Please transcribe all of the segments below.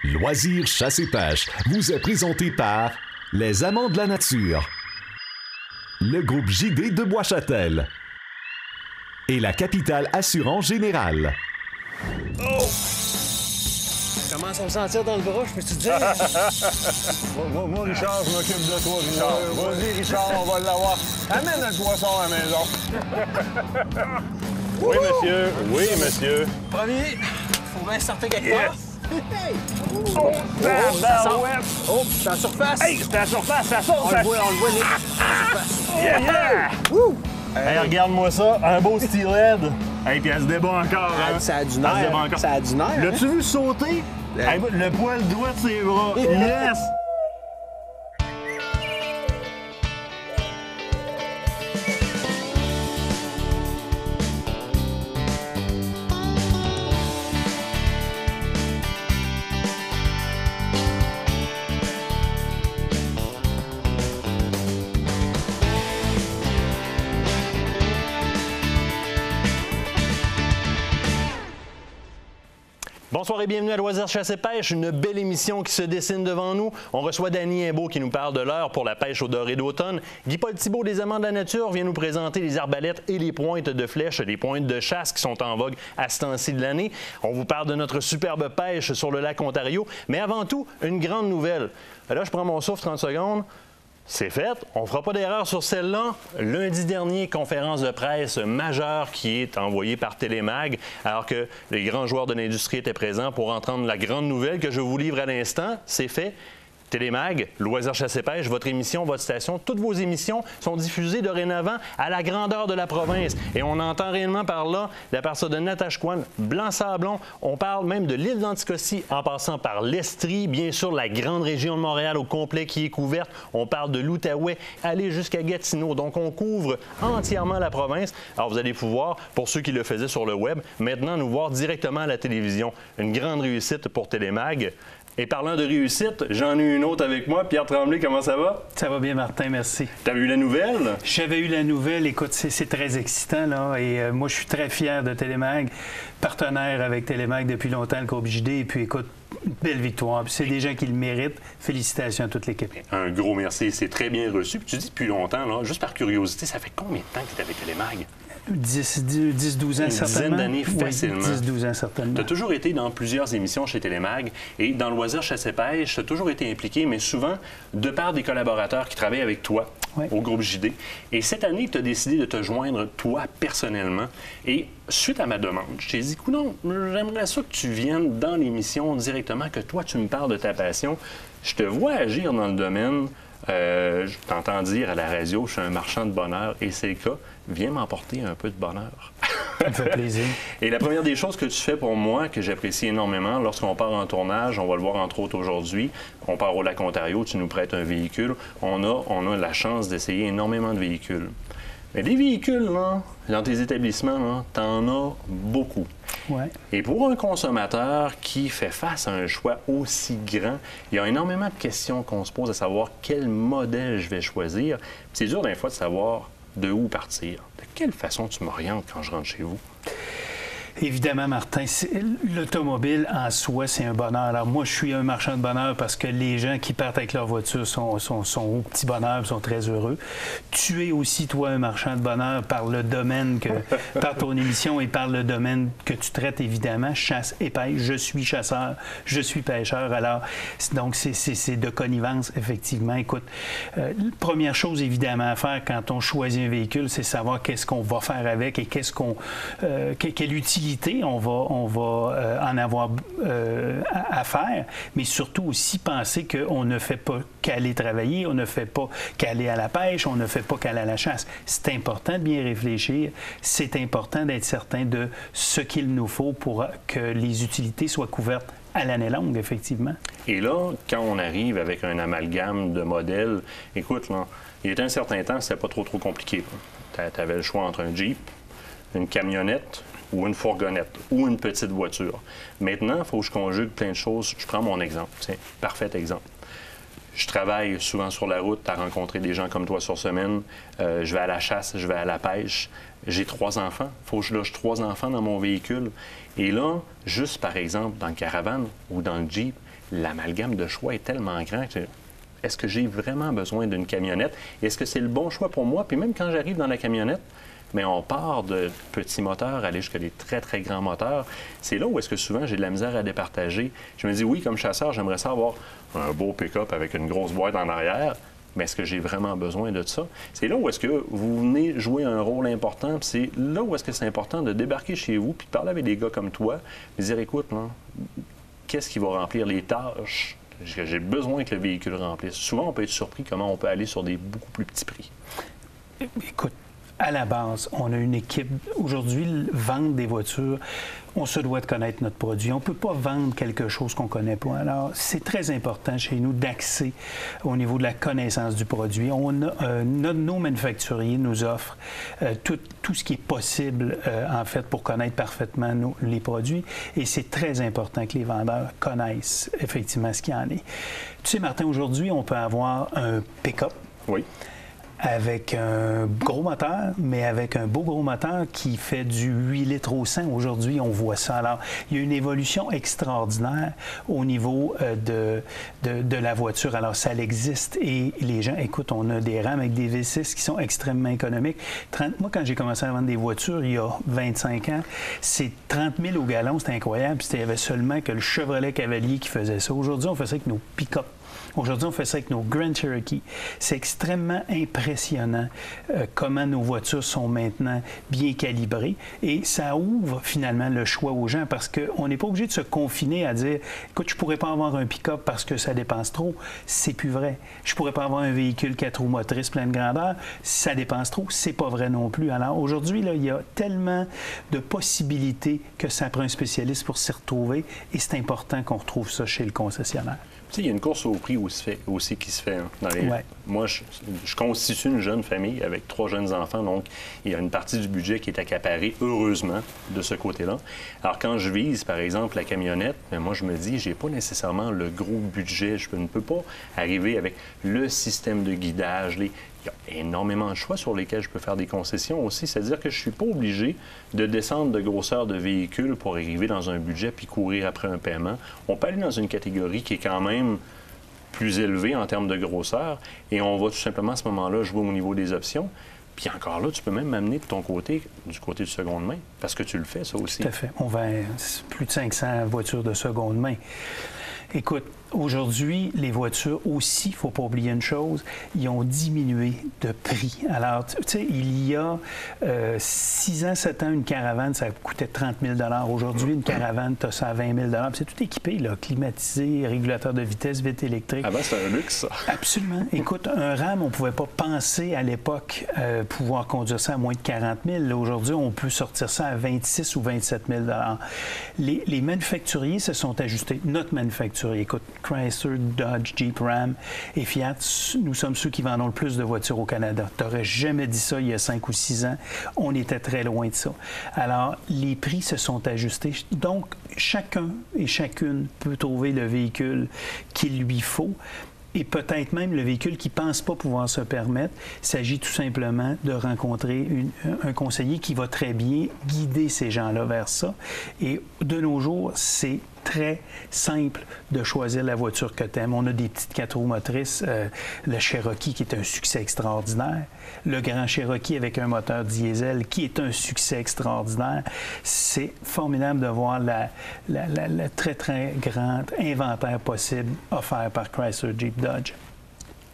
Loisirs chasse et pêche vous est présenté par les Amants de la nature, le groupe JD de Bois-Châtel et la Capitale Assurance Générale. Oh! Je commence à me sentir dans le bras, je peux te dire? moi, Richard, je m'occupe de toi, Richard. Vas-y, Richard, on va l'avoir. Amène le poisson à la maison. Oui, monsieur. Oui, monsieur. Premier, faut bien sortir quelque part. Oh, tabarouette! Oh, c'est en surface. Hey, c'est à la surface, ça saute! On le voit, Nick. En surface. Yeah! Hey, regarde-moi ça, un beau steelhead. Hey, puis elle se débat encore, hein? Ça a du Elle se débat nerf. encore. Ça a du nerf. L'as-tu vu sauter? Hey, le poil droit de ses bras. Yes! Bonsoir et bienvenue à Loisirs Chasse et Pêche, une belle émission qui se dessine devant nous. On reçoit Danny Imbeau qui nous parle de l'heure pour la pêche au doré d'automne. Guy-Paul Thibault des Amants de la nature vient nous présenter les arbalètes et les pointes de flèche, les pointes de chasse qui sont en vogue à ce temps-ci de l'année. On vous parle de notre superbe pêche sur le lac Ontario, mais avant tout, une grande nouvelle. Là, je prends mon souffle 30 secondes. C'est fait. On ne fera pas d'erreur sur celle-là. Lundi dernier, conférence de presse majeure qui est envoyée par Télémag, alors que les grands joueurs de l'industrie étaient présents pour entendre la grande nouvelle que je vous livre à l'instant. C'est fait. Télémag, Loisirs Chasse et Pêche, votre émission, votre station, toutes vos émissions sont diffusées dorénavant à la grandeur de la province. Et on entend réellement par là, à partir de Natashquan, Blanc-Sablon, on parle même de l'île d'Anticosti en passant par l'Estrie, bien sûr la grande région de Montréal au complet qui est couverte. On parle de l'Outaouais, aller jusqu'à Gatineau. Donc on couvre entièrement la province. Alors vous allez pouvoir, pour ceux qui le faisaient sur le web, maintenant nous voir directement à la télévision. Une grande réussite pour Télémag. Et parlant de réussite, j'en ai une autre avec moi. Pierre Tremblay, comment ça va? Ça va bien, Martin, merci. T'avais eu la nouvelle? J'avais eu la nouvelle. Écoute, c'est très excitant, là. Et moi, je suis très fier de Télémag, partenaire avec Télémag depuis longtemps, le groupe JD. Et puis, écoute, belle victoire. Puis c'est des gens qui le méritent. Félicitations à toute l'équipe. Un gros merci. C'est très bien reçu. Puis tu dis depuis longtemps, là, juste par curiosité, ça fait combien de temps que tu es avec Télémag? 10-12 ans, certainement. Une dizaine d'années, facilement. Oui, 10-12 ans, certainement. Tu as toujours été dans plusieurs émissions chez Télémag et dans Loisirs Chasse et Pêche, tu as toujours été impliqué, mais souvent de par des collaborateurs qui travaillent avec toi au groupe JD. Et cette année, tu as décidé de te joindre, toi, personnellement. Et suite à ma demande, je t'ai dit, non, j'aimerais ça que tu viennes dans l'émission directement, que toi, tu me parles de ta passion. Je te vois agir dans le domaine. Je t'entends dire à la radio, je suis un marchand de bonheur, et c'est le cas. Viens m'emporter un peu de bonheur. Ça me fait plaisir. Et la première des choses que tu fais pour moi, que j'apprécie énormément, lorsqu'on part en tournage, on va le voir entre autres aujourd'hui, on part au lac Ontario, tu nous prêtes un véhicule, on a la chance d'essayer énormément de véhicules. Mais des véhicules, là, dans tes établissements, t'en as beaucoup. Ouais. Et pour un consommateur qui fait face à un choix aussi grand, il y a énormément de questions qu'on se pose à savoir quel modèle je vais choisir. Puis c'est dur des fois de savoir de où partir. De quelle façon tu m'orientes quand je rentre chez vous? Évidemment, Martin, l'automobile en soi, c'est un bonheur. Alors moi, je suis un marchand de bonheur parce que les gens qui partent avec leur voiture sont au petit bonheur, sont très heureux. Tu es aussi, toi, un marchand de bonheur par le domaine, par ton émission et par le domaine que tu traites, évidemment, chasse et pêche. Je suis chasseur, je suis pêcheur. Alors, donc, c'est de connivence, effectivement. Écoute, première chose, évidemment, à faire quand on choisit un véhicule, c'est savoir qu'est-ce qu'on va faire avec et quelle utilité on va en avoir à faire, mais surtout aussi penser qu'on ne fait pas qu'aller travailler, on ne fait pas qu'aller à la pêche, on ne fait pas qu'aller à la chasse. C'est important de bien réfléchir, c'est important d'être certain de ce qu'il nous faut pour que les utilités soient couvertes à l'année longue, effectivement. Et là, quand on arrive avec un amalgame de modèles, écoute, là, il y a un certain temps, c'était pas trop compliqué. Tu avais le choix entre un Jeep, une camionnette, ou une fourgonnette, ou une petite voiture. Maintenant, il faut que je conjugue plein de choses. Je prends mon exemple. Tiens, parfait exemple. Je travaille souvent sur la route à rencontrer des gens comme toi sur semaine. Je vais à la chasse, je vais à la pêche. J'ai 3 enfants. Il faut que je loge 3 enfants dans mon véhicule. Et là, juste par exemple, dans le caravane ou dans le Jeep, l'amalgame de choix est tellement grand que est-ce que j'ai vraiment besoin d'une camionnette? Est-ce que c'est le bon choix pour moi? Puis même quand j'arrive dans la camionnette, mais on part de petits moteurs, aller jusqu'à des très, très grands moteurs. C'est là où est-ce que souvent j'ai de la misère à départager. Je me dis, oui, comme chasseur, j'aimerais ça avoir un beau pick-up avec une grosse boîte en arrière, mais est-ce que j'ai vraiment besoin de ça? C'est là où est-ce que vous venez jouer un rôle important, puis c'est là où est-ce que c'est important de débarquer chez vous, puis de parler avec des gars comme toi, et dire, écoute, là, qu'est-ce qui va remplir les tâches que j'ai besoin que le véhicule remplisse? Souvent, on peut être surpris comment on peut aller sur des beaucoup plus petits prix. Écoute, à la base, on a une équipe. Aujourd'hui, vendre des voitures, on se doit de connaître notre produit. On ne peut pas vendre quelque chose qu'on ne connaît pas. Alors, c'est très important chez nous d'axer au niveau de la connaissance du produit. Nos manufacturiers nous offrent tout ce qui est possible, en fait, pour connaître parfaitement les produits. Et c'est très important que les vendeurs connaissent effectivement ce qu'il y en est. Tu sais, Martin, aujourd'hui, on peut avoir un pick-up. Oui. Avec un gros moteur, mais avec un beau gros moteur qui fait du 8 litres au 100. Aujourd'hui, on voit ça. Alors, il y a une évolution extraordinaire au niveau de la voiture. Alors, ça existe et les gens, écoute, on a des rames avec des V6 qui sont extrêmement économiques. Moi, quand j'ai commencé à vendre des voitures il y a 25 ans, c'est 30 000 au gallon, c'était incroyable. Puis il y avait seulement que le Chevrolet Cavalier qui faisait ça. Aujourd'hui, on fait ça avec nos pick-up. Aujourd'hui, on fait ça avec nos Grand Cherokee. C'est extrêmement impressionnant comment nos voitures sont maintenant bien calibrées et ça ouvre finalement le choix aux gens parce qu'on n'est pas obligé de se confiner à dire « Écoute, je ne pourrais pas avoir un pick-up parce que ça dépense trop. » C'est plus vrai. Je ne pourrais pas avoir un véhicule 4 roues motrices plein de grandeur. Ça dépense trop. C'est pas vrai non plus. Alors aujourd'hui, là, il y a tellement de possibilités que ça prend un spécialiste pour s'y retrouver et c'est important qu'on retrouve ça chez le concessionnaire. Tu sais, il y a une course au prix aussi qui se fait. Hein, Ouais. Moi, je constitue une jeune famille avec 3 jeunes enfants, donc il y a une partie du budget qui est accaparée, heureusement, de ce côté-là. Alors, quand je vise, par exemple, la camionnette, bien, moi, je me dis, j'ai pas nécessairement le gros budget. Je ne peux pas arriver avec le système de guidage, il y a énormément de choix sur lesquels je peux faire des concessions aussi. C'est-à-dire que je ne suis pas obligé de descendre de grosseur de véhicule pour arriver dans un budget puis courir après un paiement. On peut aller dans une catégorie qui est quand même plus élevée en termes de grosseur et on va tout simplement à ce moment-là jouer au niveau des options. Puis encore là, tu peux même m'amener de ton côté, du côté de seconde main, parce que tu le fais, ça aussi. Tout à fait. On vend plus de 500 voitures de seconde main. Écoute, aujourd'hui, les voitures aussi, il ne faut pas oublier une chose, ils ont diminué de prix. Alors, tu sais, il y a 6 ans, 7 ans, une caravane, ça coûtait 30 000 $. Aujourd'hui, une caravane, tu as ça à 20 000 $. Puis c'est tout équipé, là, climatisé, régulateur de vitesse, vitre électrique. Avant, c'était un luxe, ça. Absolument. Écoute, un RAM, on ne pouvait pas penser à l'époque pouvoir conduire ça à moins de 40 000 $. Aujourd'hui, on peut sortir ça à 26 ou 27 000 $. Les manufacturiers se sont ajustés. Notre manufacturier, écoute, Chrysler, Dodge, Jeep, Ram et Fiat, nous sommes ceux qui vendons le plus de voitures au Canada. Tu n'aurais jamais dit ça il y a 5 ou 6 ans. On était très loin de ça. Alors, les prix se sont ajustés. Donc, chacun et chacune peut trouver le véhicule qu'il lui faut. Et peut-être même le véhicule qui ne pense pas pouvoir se permettre. Il s'agit tout simplement de rencontrer un conseiller qui va très bien guider ces gens-là vers ça. Et de nos jours, c'est très simple de choisir la voiture que tu aimes. On a des petites 4 roues motrices, le Cherokee qui est un succès extraordinaire, le Grand Cherokee avec un moteur diesel qui est un succès extraordinaire. C'est formidable de voir le très, très grand inventaire possible offert par Chrysler, Jeep, Dodge.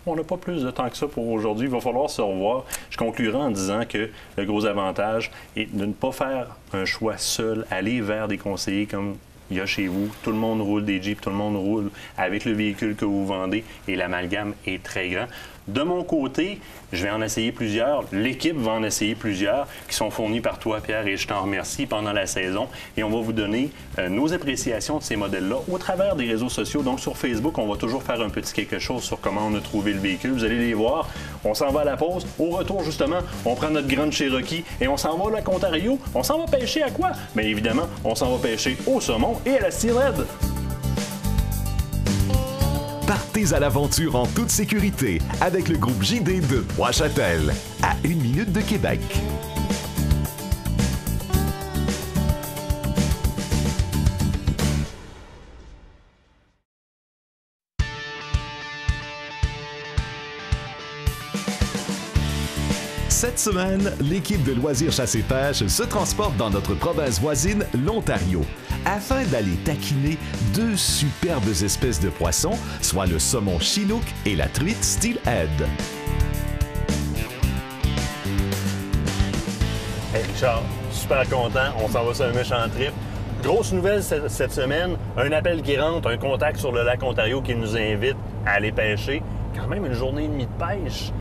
On n'a pas plus de temps que ça pour aujourd'hui. Il va falloir se revoir. Je conclurai en disant que le gros avantage est de ne pas faire un choix seul, aller vers des conseillers comme il y a chez vous. Tout le monde roule des Jeeps, tout le monde roule avec le véhicule que vous vendez et l'amalgame est très grand. De mon côté, je vais en essayer plusieurs. L'équipe va en essayer plusieurs qui sont fournis par toi, Pierre, et je t'en remercie pendant la saison. Et on va vous donner nos appréciations de ces modèles-là au travers des réseaux sociaux. Donc, sur Facebook, on va toujours faire un petit quelque chose sur comment on a trouvé le véhicule. Vous allez les voir. On s'en va à la pause. Au retour, justement, on prend notre grande Cherokee et on s'en va à l'Ontario. On s'en va pêcher à quoi? Bien évidemment, on s'en va pêcher au saumon et à la steelhead. Partez à l'aventure en toute sécurité avec le groupe JD de Bois-Châtel, à 1 minute de Québec. Cette semaine, l'équipe de Loisirs Chasse et Pêche se transporte dans notre province voisine, l'Ontario, afin d'aller taquiner deux superbes espèces de poissons, soit le saumon Chinook et la truite Steelhead. Hey Richard, super content. On s'en va sur un méchant trip. Grosse nouvelle cette semaine, un appel qui rentre, un contact sur le lac Ontario qui nous invite à aller pêcher. Quand même une journée et demie de pêche.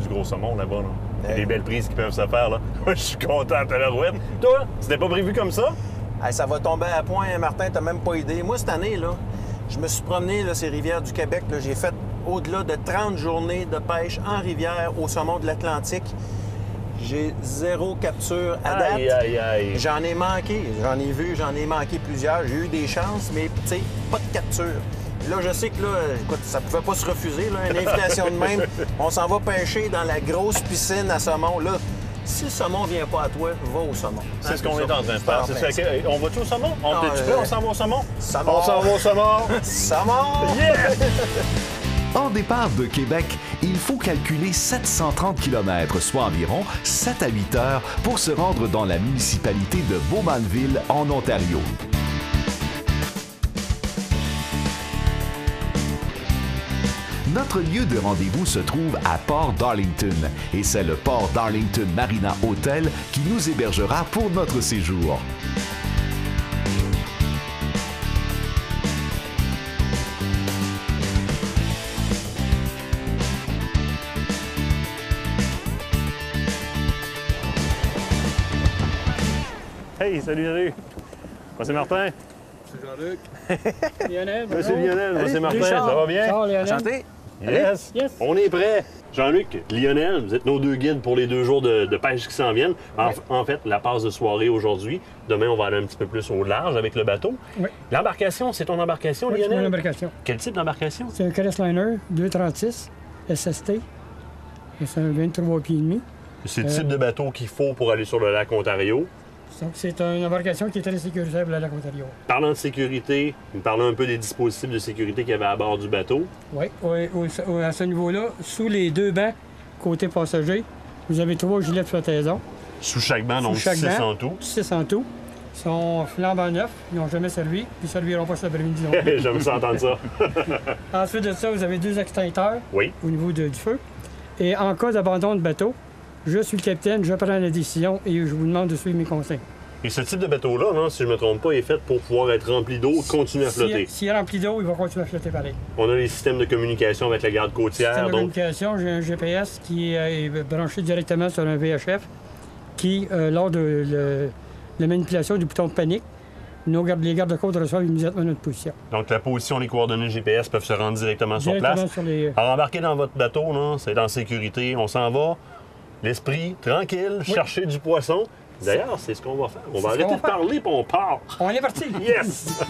Du gros saumon là-bas, là. Il y a des belles prises qui peuvent se faire, là. Je suis content à la rouette. Toi, c'était pas prévu comme ça? Hey, ça va tomber à point, Martin, t'as même pas idée. Moi, cette année, là, je me suis promené là, ces rivières du Québec. Là, j'ai fait au-delà de 30 journées de pêche en rivière au saumon de l'Atlantique. J'ai 0 capture à date. Aïe, aïe, aïe. J'en ai manqué. J'en ai vu, j'en ai manqué plusieurs. J'ai eu des chances, mais, tu sais, pas de capture. Là, je sais que là, écoute, ça pouvait pas se refuser, là, une invitation de même. On s'en va pêcher dans la grosse piscine à saumon. Là, si le saumon vient pas à toi, va au saumon. C'est ce qu'on est en train de faire. On va-tu au saumon? On s'en va au saumon? Saumon. On s'en va au saumon? Saumon! Yeah! En départ de Québec, il faut calculer 730 km, soit environ 7 à 8 heures, pour se rendre dans la municipalité de Bowmanville, en Ontario. Notre lieu de rendez-vous se trouve à Port Darlington et c'est le Port Darlington Marina Hotel qui nous hébergera pour notre séjour. Hey, salut! Moi, c'est Martin. C'est Jean-Luc. Lionel, Monsieur Lionel, moi, c'est Martin. Ça va bien? Enchanté. Yes. Yes. On est prêt. Jean-Luc, Lionel, vous êtes nos deux guides pour les 2 jours de pêche qui s'en viennent. En fait, la passe de soirée aujourd'hui. Demain, on va aller un petit peu plus au large avec le bateau. Oui. L'embarcation, c'est ton embarcation, Oui, c'est Lionel? mon embarcation. Quel type d'embarcation? C'est un Crestliner 236 SST. Et c'est un 23 pieds et demi. C'est le type de bateau qu'il faut pour aller sur le lac Ontario. Donc, c'est une embarcation qui est très sécuritaire pour le lac Ontario. Parlant de sécurité, nous parlons un peu des dispositifs de sécurité qu'il y avait à bord du bateau. Oui, à ce niveau-là, sous les 2 bancs, côté passager, vous avez 3 gilets de flottaison. Sous chaque banc, donc Sous chaque 6 banc, en tout. 6 en tout. Ils sont flambant neufs, ils n'ont jamais servi, puis ils ne serviront pas cet après-midi non plus. J'aime ça entendre ça. Ensuite de ça, vous avez 2 extincteurs Oui. au niveau du feu. Et en cas d'abandon de bateau, je suis le capitaine, je prends la décision et je vous demande de suivre mes conseils. Et ce type de bateau-là, hein, si je ne me trompe pas, est fait pour pouvoir être rempli d'eau et continuer à flotter. S'il est rempli d'eau, il va continuer à flotter pareil. On a les systèmes de communication avec la garde côtière. Système de Donc, communication, j'ai un GPS qui est branché directement sur un VHF qui, lors de la manipulation du bouton de panique, les gardes-côtes reçoivent immédiatement notre position. donc, la position, les coordonnées GPS peuvent se rendre directement sur place. Sur les... Alors, embarquer dans votre bateau, là, c'est en sécurité. On s'en va, l'esprit tranquille, chercher du poisson. D'ailleurs, c'est ce qu'on va faire. On va arrêter de parler puis on part. On est parti! Yes!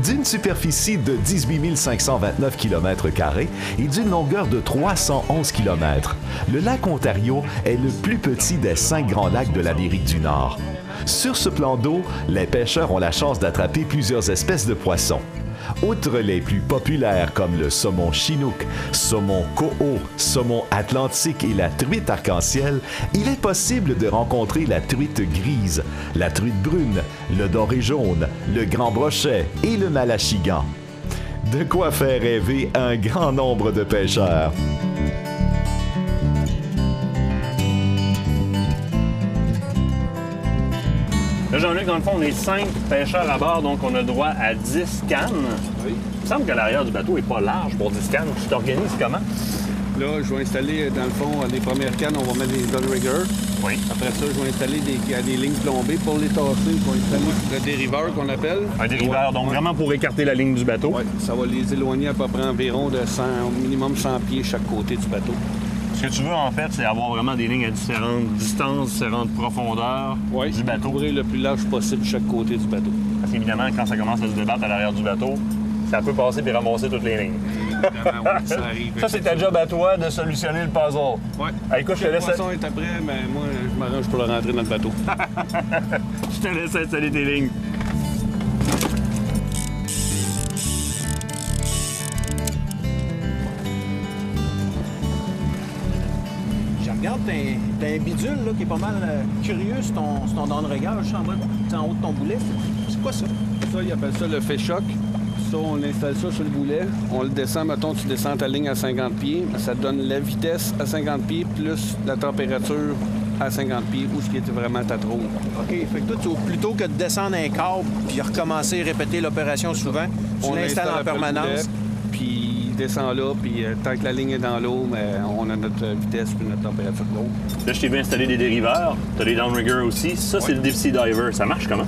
D'une superficie de 18 529 km² et d'une longueur de 311 km, le lac Ontario est le plus petit des 5 grands lacs de l'Amérique du Nord. Sur ce plan d'eau, les pêcheurs ont la chance d'attraper plusieurs espèces de poissons. Outre les plus populaires comme le saumon Chinook, saumon Coho, saumon Atlantique et la truite arc-en-ciel, il est possible de rencontrer la truite grise, la truite brune, le doré jaune, le grand brochet et le malachigan. De quoi faire rêver un grand nombre de pêcheurs. Là, Jean-Luc, dans le fond, on est 5 pêcheurs à bord, donc on a le droit à 10 cannes. Oui. Il me semble que l'arrière du bateau n'est pas large pour 10 cannes. Tu t'organises comment? Là, je vais installer, dans le fond, les premières cannes, on va mettre des downriggers. Oui. Après ça, je vais installer des lignes plombées pour les tasser. Je vais installer le dériveur qu'on appelle. Un dériveur, donc vraiment pour écarter la ligne du bateau. Oui, ça va les éloigner à peu près environ de 100, au minimum 100 pieds chaque côté du bateau. Ce que tu veux, en fait, c'est avoir vraiment des lignes à différentes distances, différentes profondeurs du bateau. Couvrir le plus large possible chaque côté du bateau. Parce qu'évidemment, quand ça commence à se débattre à l'arrière du bateau, ça peut passer puis ramasser toutes les lignes. Évidemment, oui, ça arrive. Ça, c'est ta job à toi de solutionner le puzzle. Ouais. Écoute, je te Le laisse... poisson est après, mais moi, je m'arrange pour le rentrer dans le bateau. Je te laisse installer tes lignes. Je regarde, t'as un bidule là, qui est pas mal curieux sur ton don de regard, juste en haut de ton boulet. C'est quoi ça? Ça, ils appellent ça le fait choc. Ça, on installe ça sur le boulet. On le descend, mettons, tu descends ta ligne à 50 pieds. Ça te donne la vitesse à 50 pieds plus la température à 50 pieds, où ce qui était vraiment ta trône. OK. Fait que toi, plutôt que de descendre un câble puis recommencer à répéter l'opération souvent, tu l'installes en permanence. Puis il descend là, puis tant que la ligne est dans l'eau, on a notre vitesse puis notre température d'eau. Là, je t'ai vu installer des dériveurs. T'as des downriggers aussi. Ça, c'est le Deep Sea Diver. Ça marche comment?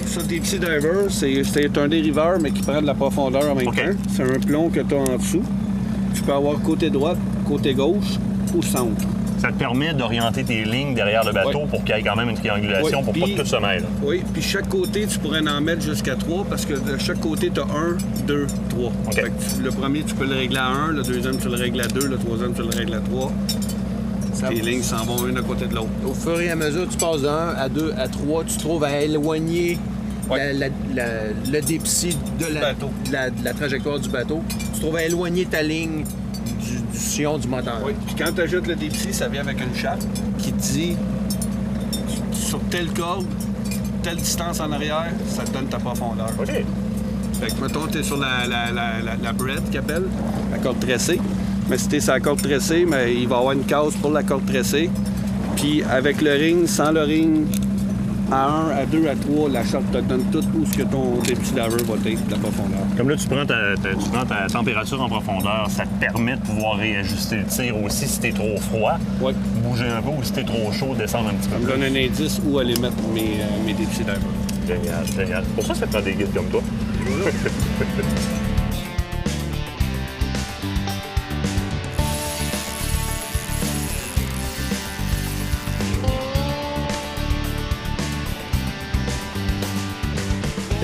Ça, Deep Sea Diver, c'est un dériveur, mais qui prend de la profondeur en même temps. C'est un plomb que tu as en dessous. Tu peux avoir côté droite, côté gauche ou centre. Ça te permet d'orienter tes lignes derrière le bateau pour qu'il y ait quand même une triangulation pour pas que tout se mêle. Oui, puis chaque côté, tu pourrais en mettre jusqu'à 3 parce que de chaque côté, tu as 1, 2, 3. Okay. Fait que le premier, tu peux le régler à 1, le deuxième, tu le règles à 2, le troisième, tu le règles à 3. Tes lignes s'en vont une à côté de l'autre. Au fur et à mesure, tu passes de 1 à 2 à 3, tu trouves à éloigner le Deep Sea de la trajectoire du bateau. Tu trouves à éloigner ta ligne du sillon du moteur. Oui, puis quand tu ajoutes le Deep Sea, ça vient avec une chape qui te dit sur telle corde, telle distance en arrière, ça te donne ta profondeur. OK. Fait que, mettons, tu es sur la bread qu'ils appellent, la corde tressée. Mais si tu es sur la corde tressée, mais il va y avoir une case pour la corde tressée. Puis avec le ring, sans le ring, à 1, à 2, à 3, la chape te donne tout où ce que ton Deep Sea Diver va être, la profondeur. Comme là, tu prends ta température en profondeur, ça te permet de pouvoir réajuster le tir aussi si t'es trop froid. Oui. Bouger un peu ou si t'es trop chaud, descendre un petit Ça peu. me donne un indice où aller mettre mes Deep Sea Divers. Génial, génial. Pour ça prend des guides comme toi.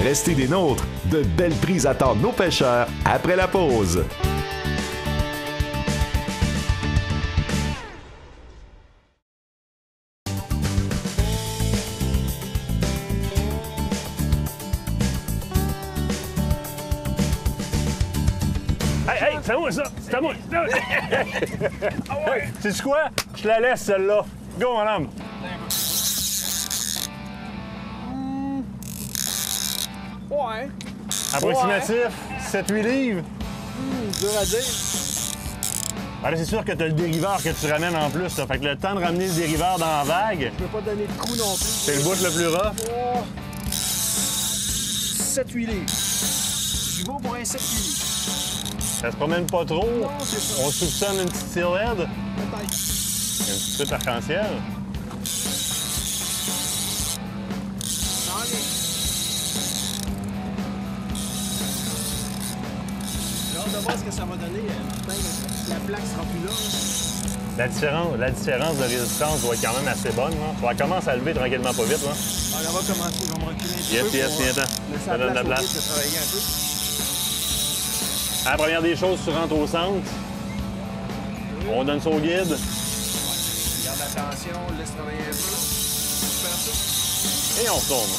Restez des nôtres. De belles prises attendent nos pêcheurs après la pause. Hey, c'est à moi ça! C'est à moi! Ah ouais! Sais-tu quoi? Je la laisse celle-là. Go, mon homme! Ouais. Approximatif, 7-8 livres. Dur à dire. Alors, c'est sûr que tu as le dériveur que tu ramènes en plus. Là. Fait que le temps de ramener le dériveur dans la vague, Je peux pas donner de coup non plus. c'est le bout le plus rough. 7-8 livres. J'y vais pour un 7-8 livres. Ça se promène pas trop. Non, c'est ça. On soupçonne une petite steelhead, Peut-être. une petite truite arc-en-ciel. Dans les... J'ai hâte de voir ce que ça va donner, Martin. La plaque sera plus là. La différence de résistance doit être quand même assez bonne. Là. Elle commence à lever tranquillement pas vite. Là. On va commencer. Je vais me reculer un petit peu. Yes, pour viens-t'en. laisser Ça donne de la au place. guide de travailler un peu. À la première des choses, tu rentres au centre. On donne ça au guide. Garde attention, laisse travailler un peu. Super ça. Et on retourne.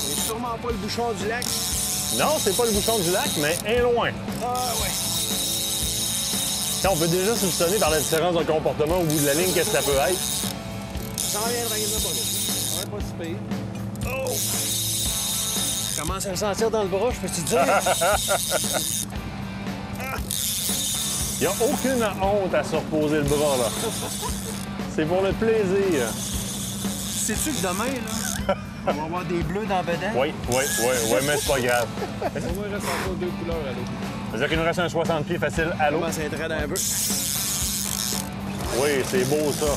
C'est sûrement pas le bouchon du lac. Non, c'est pas le bouchon du lac, mais un loin. Ah ouais. Quand on peut déjà soupçonner par la différence de comportement au bout de la ligne qu'est-ce que ça peut être. Ça en vient tranquillement pas vite. Ouais, pas si pire. Oh! Je commence à le sentir dans le bras, je peux te dire. Il n'y a aucune honte à se reposer le bras, là. C'est pour le plaisir. Sais-tu que demain, là, on va avoir des bleus dans la bedaine? Oui, mais c'est pas grave. Pour moi, il reste encore 2 couleurs à l'eau. C'est-à-dire qu'il nous reste un 60 pieds facile à l'eau. Commence à être raide un peu. Oui, c'est beau, ça.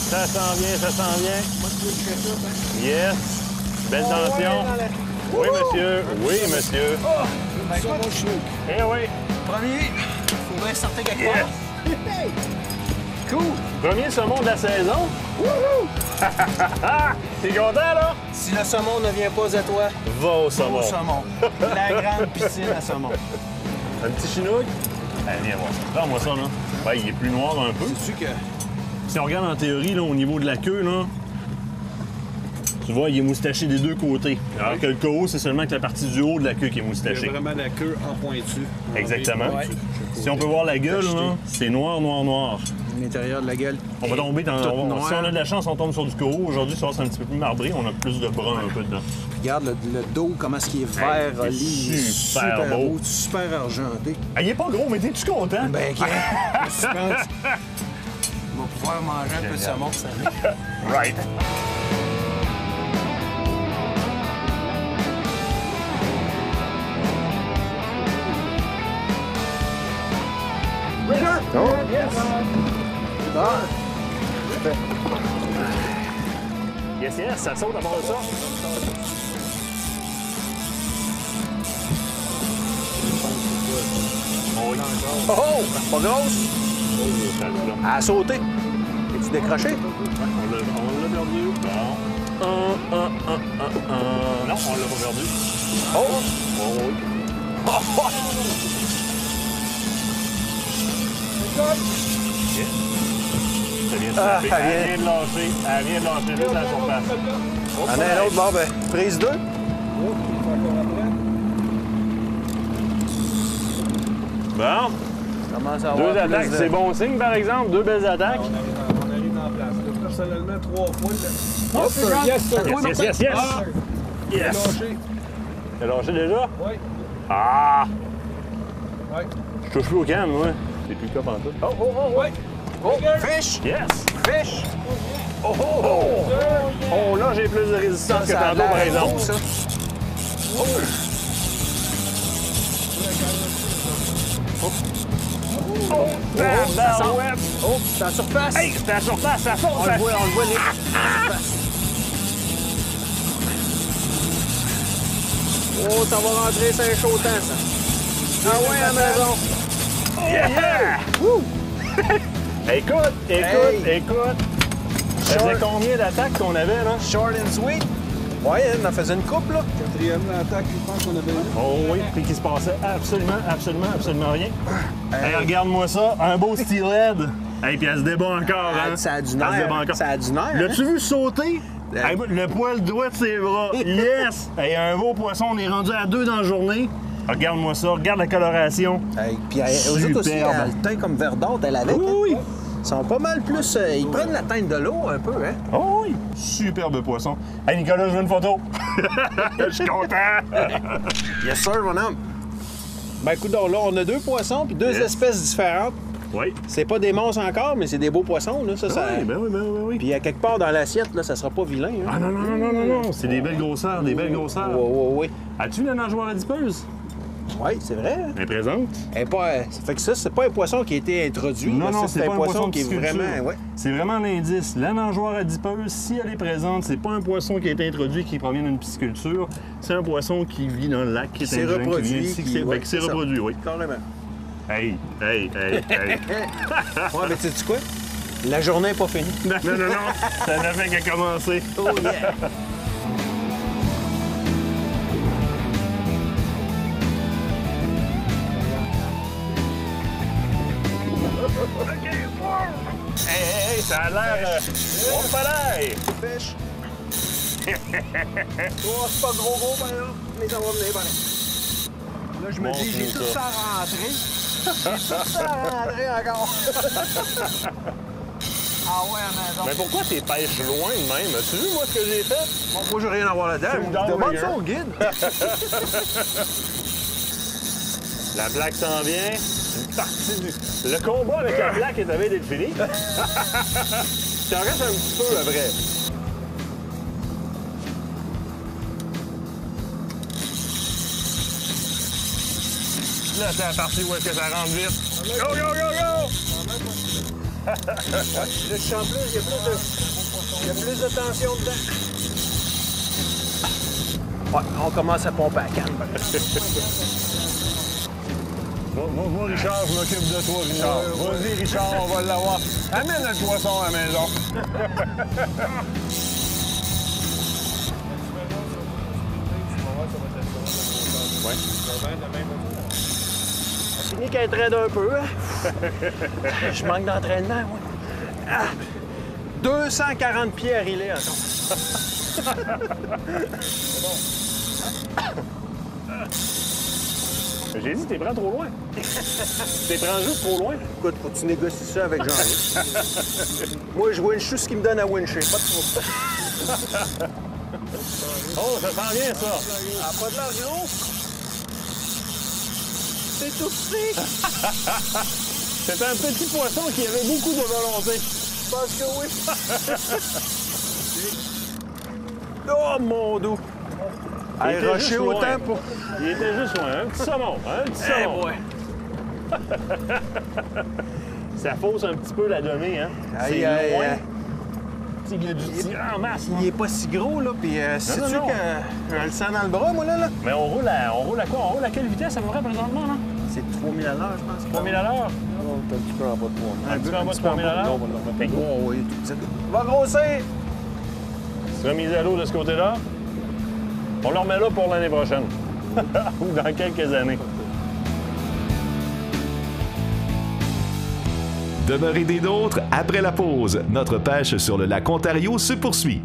Ça s'en vient, ça s'en vient. Moi, tu veux que je fais ça, hein? Yes. Belle tension. Oui, monsieur. Oui, monsieur. Ben, ça, moi, je suis. Eh oui. Premier, faut bien sortir quelque Yes. part. Hey! Cool! Premier saumon de la saison. T'es content, là? Si le saumon ne vient pas à toi, Va au au saumon. saumon. La grande piscine à saumon. Un petit chinook? Allez, viens voir. Regarde-moi ça, là. Ouais, il est plus noir un peu. C'est-tu que... Si on regarde en théorie, là, au niveau de la queue, là, tu vois, il est moustaché des deux côtés. Alors que le côte, c'est seulement que la partie du haut de la queue qui est Il y moustachée. a vraiment la queue en pointu. Exactement. Ouais. Si on peut voir la gueule, là, c'est noir, noir, noir. L'intérieur de la gueule. On va tomber dans... Tout Si noir. on a de la chance, on tombe sur du côte. Aujourd'hui, ça va, c'est un petit peu plus marbré. On a plus de brun un peu dedans. Regarde le dos, comment est-ce qu'il est vert, il est olive, super beau. super argenté. Ah, il est pas gros, mais t'es-tu content? Ben, OK. Je pense. On va pouvoir manger un peu de saumon, ça. Right. Yes, yes, ça saute à part de ça. Oh, oui. Oh, oh! Pas grosse? Elle a sauté. Es-tu décroché? On l'a perdu. Bon. Non, on l'a pas perdu. Oh! Oh, oui. Yeah. Ça vient de taper. Elle vient de lâcher. Elle vient de lâcher juste à la surface. On a un autre, bon, ben, prise 2. Bon, Commence à avoir deux plus attaques, de- c'est bon signe, par exemple. Deux belles attaques. On arrive en place. Là, personnellement, 3 fois. Yes, yes, yes, yes. Yes. Lâché. T'as lâché déjà? Oui. Ah! Oui. Je touche plus au canne, moi. C'est plus le cas en tout. Oh, oh, oh, oui. Oh, fish! Yes! Fish! Oh, oh, oh! Oh, là, j'ai plus de résistance que Ça a tantôt, par l'air exemple. beau, ça. Tabarouette! Oh, c'est en surface. Hey, c'était à la surface, ça saute! On le voit, Nick. Oh, ça va rentrer, c'est un chaud temps, ça. Ah ouais, à la maison. Yeah! Wouh! Écoute, Hey. écoute! Ça faisait combien d'attaques qu'on avait, là? Short and sweet. Ouais, elle en faisait une coupe, là. Quatrième attaque, je pense qu'on avait eu. Oh oui, puis qu'il se passait absolument rien. Hey, regarde-moi ça, un beau steelhead. Hey, puis elle se débat encore, hein? Ça a du Elle se nerf. débat encore. Ça a du nerf. hein? L'as-tu vu sauter? Hey, le poil droit de ses bras. Yes! Hey, un beau poisson, on est rendu à 2 dans la journée. Regarde-moi ça, regarde la coloration. Hey, puis eux autres aussi, Superbe. elle a le teint comme verdâtre, elle avec. Oui, hein? Ils sont pas mal plus... ils prennent la teinte de l'eau un peu, hein? oh oui, superbe poisson. Hey Nicolas, je veux une photo. Je suis content. Yes, sir, mon homme. Ben, écoute, donc, là, on a 2 poissons puis 2 Yes. espèces différentes. Oui. C'est pas des monstres encore, mais c'est des beaux poissons, là. Ça. Oui. Puis à quelque part dans l'assiette, là, ça sera pas vilain, hein? Ah non, c'est des belles grosseurs, des belles grosseurs. Ouais. As-tu la nageoire adipeuse? Oui, c'est vrai. Hein? Elle est présente. Elle est pas, ça fait que ça, c'est pas un poisson qui a été introduit. Non, là. non, Ça, c'est pas un poisson qui est pisciculture. vraiment... Ouais. C'est vraiment l'indice. La nageoire adipeuse, si elle est présente, c'est pas un poisson qui a été introduit qui provient d'une pisciculture. C'est un poisson qui vit dans le lac, qui est s'est indigène, reproduit, qui vient ici, qui- ouais, qui s'est c'est ça. reproduit, oui. Carrément. Hey. Ouais, mais sais-tu quoi? La journée n'est pas finie. Non, ça n'a fait qu'à commencer. Oh yeah! Hey, ça a l'air... On fallait! Pêche. Oh, c'est pas gros, par exemple, mais ça va venir, pareil. Là, je me Bon, dis, j'ai c'est tout ça. ça à rentrer. J'ai tout ça à rentrer encore. Ah ouais, à la maison. Mais pourquoi t'es pêches loin de même? As-tu vu, moi, ce que j'ai fait? Bon, moi, j'ai rien à voir là-dedans. C'est une dame, Demande les ça gars. au guide. La plaque s'en vient. Une partie du... Le combat avec la plaque est avait d'être fini. Il en reste un petit peu, après. Là, c'est la partie où est-ce que ça rentre vite. Go, go, go, go! Là, je sens plus, il y a plus de tension dedans. Ouais, on commence à pomper à canne. Moi, Richard, je m'occupe de toi, Richard. Vas-y, Richard, on va l'avoir. Amène le poisson à la maison. Fini qu'elle traîne un peu, hein? Je manque d'entraînement, moi. Ah, 240 pieds à riler encore. J'ai dit, t'es prends trop loin. T'es prends juste trop loin. Écoute, faut que tu négocies ça avec Jean-Luc. Moi, je winch tout ce qu'il me donne à wincher, pas de trop. Oh, ça sent bien, ça. Ah, pas de l'argent? C'est tout petit. C'est un petit poisson qui avait beaucoup de volonté. Je pense que oui. Oh, mon dos. Il Hey, était rocher juste loin. autant pour... Il était juste loin. Un petit saumon. Un petit saumon. ouais. Ça fausse un petit peu la donnée, hein? Aïe, C'est aïe, loin. aïe. Il y a du tir en masse, là. Il est pas si gros, là, puis sais-tu non. que je le sens dans le bras, moi, là? Mais on roule à quoi? On roule à quelle vitesse à peu près présentement, là? C'est 3000 à l'heure, je pense. 3000 à l'heure? Un petit peu en bas de 3000. Un petit peu en bas de 3000 à l'heure? Fait que Oh, oui, tout ça. Va grossir! remise à l'eau de ce côté-là. On le remet là pour l'année prochaine. Ou dans quelques années. Demeurez des nôtres après la pause. Notre pêche sur le lac Ontario se poursuit.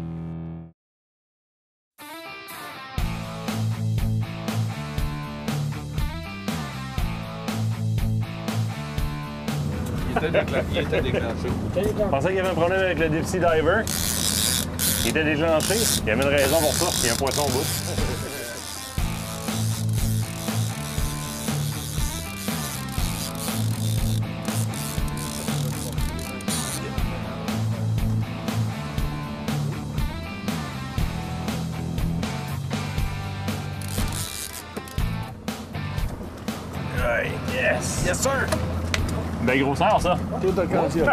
Il était déclenché. Je pensais qu'il y avait un problème avec le Deep Sea Diver. Il était déclenché. Il y avait une raison pour ça. Il y a un poisson au bout. Yes! Yes, sir! Belle grosseur, ça. Tout arc-en-ciel.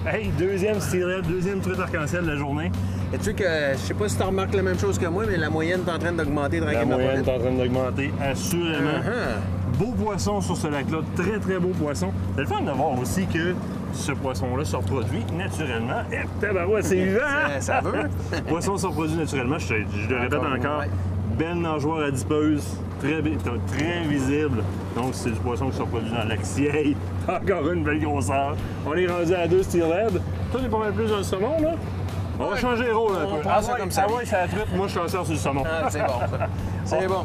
Hey, deuxième steelhead, deuxième truite arc-en-ciel de la journée. Et tu sais que, je sais pas si tu remarques la même chose que moi, mais la moyenne est en train d'augmenter La tranquillement. moyenne est en train d'augmenter, assurément. Beau poisson sur ce lac-là, très très beau poisson. C'est le fun de voir aussi que ce poisson-là se reproduit naturellement. Et tabarouette, c'est vivant! hein? Ça veut. Poisson se reproduit naturellement, je le répète encore. ouais. Belle nageoire adipeuse, très visible. Donc, c'est du poisson qui se reproduit dans le lac Sieille. Encore une belle grosseur. On est rendu à 2 steelhead. Toi, t'es pas mal plus un saumon, là? On va changer les rôles un peu. prend ça comme ça. Ah ouais, c'est la truite. Moi, je suis en sur le saumon. Ah, c'est bon, ça. C'est bon.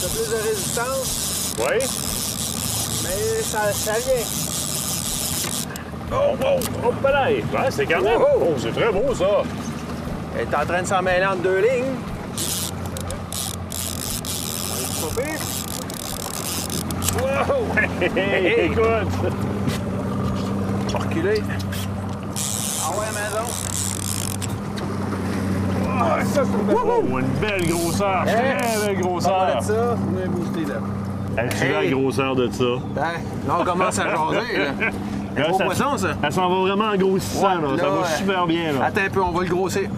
T'as plus de résistance, Oui? mais ça vient. Oh, palais! Ouais, c'est quand même. Oh, c'est très beau, ça. Elle est en train de s'en mêler entre deux lignes. Pas pire. Wow! Hey, écoute! Pas reculer. Ah ouais, maison. Ah, ça, c'est oh, une belle grosseur! Très belle On va grosseur! mettre ça. On est boosté là. Elle suit la grosseur de ça. Ben, là, on commence à jaser, là. Un Là, gros ça- poisson, ça. Elle s'en va vraiment en grossissant, là. Ça là, va super bien, là. Attends un peu, on va le grossir.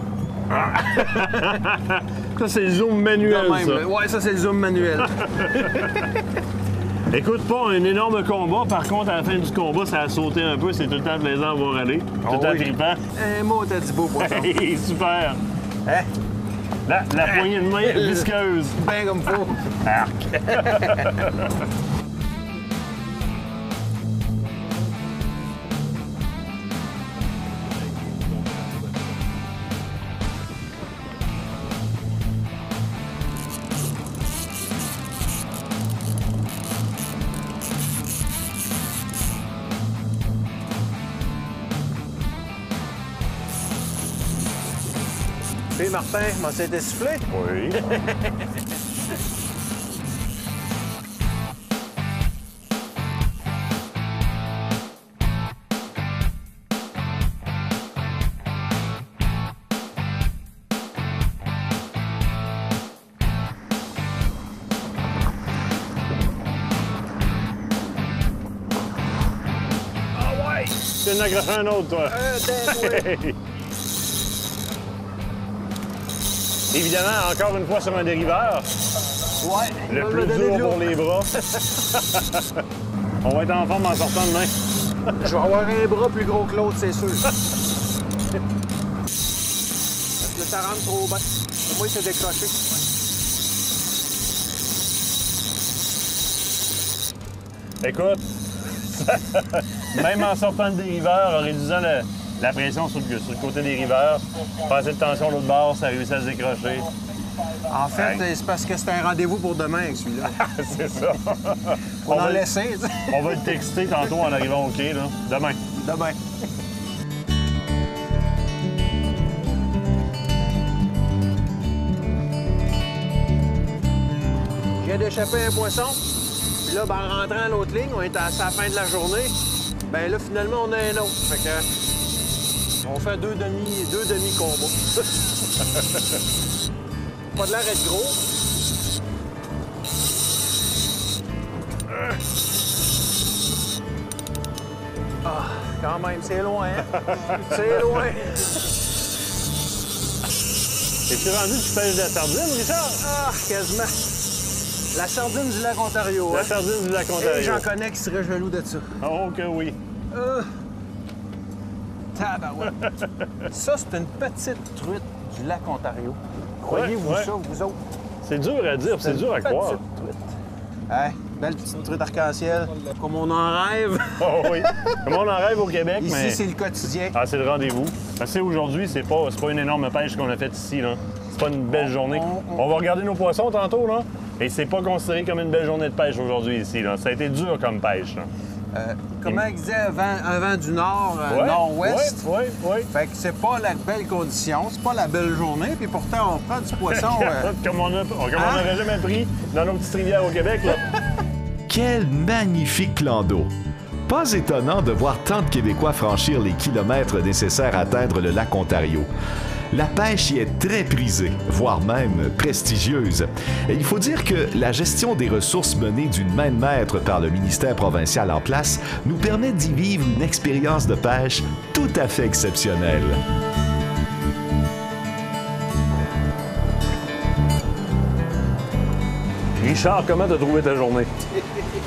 Ça, c'est le zoom manuel, De même, ça. là. Ouais, ça, c'est le zoom manuel. Écoute, pas un énorme combat. Par contre, à la fin du combat, ça a sauté un peu. C'est tout le temps plaisant à voir aller. Tout le temps oui. trippant. Un mot, t'as dit beau poisson. Hey, super! Hein? La poignée de main visqueuse. Ben comme faut. Hey, Martin, comment ça a été sifflé? Oui. viens d'accrocher un autre, toi. Évidemment, encore une fois sur un dériveur. Ouais. Le plus dur pour les bras. On va être en forme en sortant demain. Je vais avoir un bras plus gros que l'autre, c'est sûr. Parce que ça rentre trop bas. Pour moi, il s'est décroché. Écoute, même en sortant le dériveur, en réduisant la pression sur le côté dériveur, passer de tension à l'autre bord, ça a réussi à se décrocher. En fait, c'est parce que c'est un rendez-vous pour demain avec celui-là. C'est ça. On en laisser. On va le texter tantôt en arrivant au quai, là. Demain. Demain. Je viens d'échapper un poisson. Puis là, ben, en rentrant à l'autre ligne, on est à la fin de la journée. Ben là, finalement, on a un autre. Fait que on fait deux demi-combats. Pas de l'air d'être gros. Ah, quand même, c'est loin, hein? C'est loin. Es-tu rendu que tu pêches de la sardine, Richard? Ah, quasiment. La sardine du lac Ontario. La sardine du lac Ontario. Et j'en connais qui seraient jaloux de ça. Oh que oui. Tabarouette. Ça, c'est une petite truite du lac Ontario. Croyez-vous Ouais. ça, vous autres? C'est dur à dire, puis c'est dur à croire. Petite truite. Hey, belle petite truite arc-en-ciel. Comme on en rêve. Oh oui. Comme on en rêve au Québec, Ici, mais... c'est le quotidien. Ah, c'est le rendez-vous. Parce que aujourd'hui, c'est pas une énorme pêche qu'on a faite ici, là. C'est pas une belle journée. On va regarder nos poissons tantôt, là. Et c'est pas considéré comme une belle journée de pêche aujourd'hui ici, là. Ça a été dur comme pêche, là. Comment il disait, un vent du nord, Ouais, nord-ouest. Oui. Fait que c'est pas la belle condition, c'est pas la belle journée, puis pourtant, on prend du poisson. Comme on n'aurait jamais pris dans nos petites rivières au Québec, là. Quel magnifique clan d'eau! Pas étonnant de voir tant de Québécois franchir les kilomètres nécessaires à atteindre le lac Ontario. La pêche y est très prisée, voire même prestigieuse. Et il faut dire que la gestion des ressources menée d'une main de maître par le ministère provincial en place nous permet d'y vivre une expérience de pêche tout à fait exceptionnelle. Richard, comment t'as trouvé ta journée?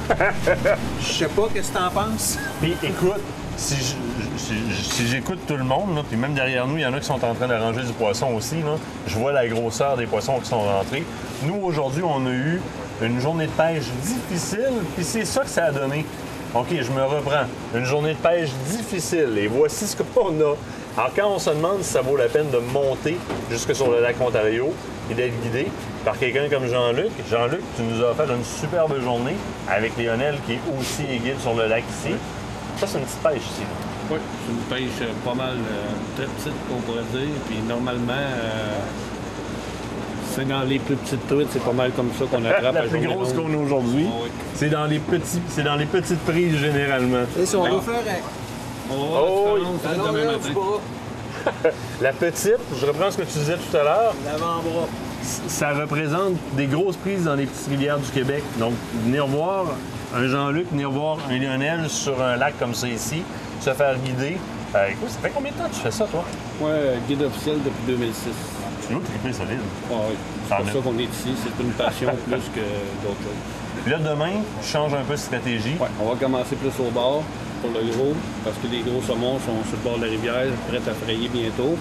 Je sais pas, qu'est-ce que t'en penses? Puis écoute, si j'écoute tout le monde, là, puis même derrière nous, il y en a qui sont en train d'arranger du poisson aussi, là, je vois la grosseur des poissons qui sont rentrés. Nous, aujourd'hui, on a eu une journée de pêche difficile, puis c'est ça que ça a donné. OK, je me reprends. Une journée de pêche difficile, et voici ce qu'on a. Alors, quand on se demande si ça vaut la peine de monter jusque sur le lac Ontario et d'être guidé par quelqu'un comme Jean-Luc, Jean-Luc, tu nous as offert une superbe journée avec Lionel qui est aussi guide sur le lac ici. Ça, c'est une petite pêche ici. Oui, c'est une pêche pas mal très petite, on pourrait dire. Puis normalement, c'est dans les plus petites truites, c'est pas mal comme ça qu'on attrape. La plus grosse qu'on a aujourd'hui, Oh, oui. c'est dans les petites prises généralement. Et si on va faire On va voir Oh, la différence à demain l'envers matin. du bras, La petite, je reprends ce que tu disais tout à l'heure, l'avant-bras. ça représente des grosses prises dans les petites rivières du Québec. Donc, venir voir un Jean-Luc, venir voir un Lionel sur un lac comme ça ici, se faire guider. Écoute, ça fait combien de temps que tu fais ça, toi? Ouais, guide officiel depuis 2006. Tu dois triper solide. Ah oui, c'est pour ça qu'on est ici. C'est une passion plus que d'autres choses. Puis là, demain, je change un peu de stratégie. Ouais, on va commencer plus au bord pour le gros, parce que les gros saumons sont sur le bord de la rivière, prêts à frayer bientôt.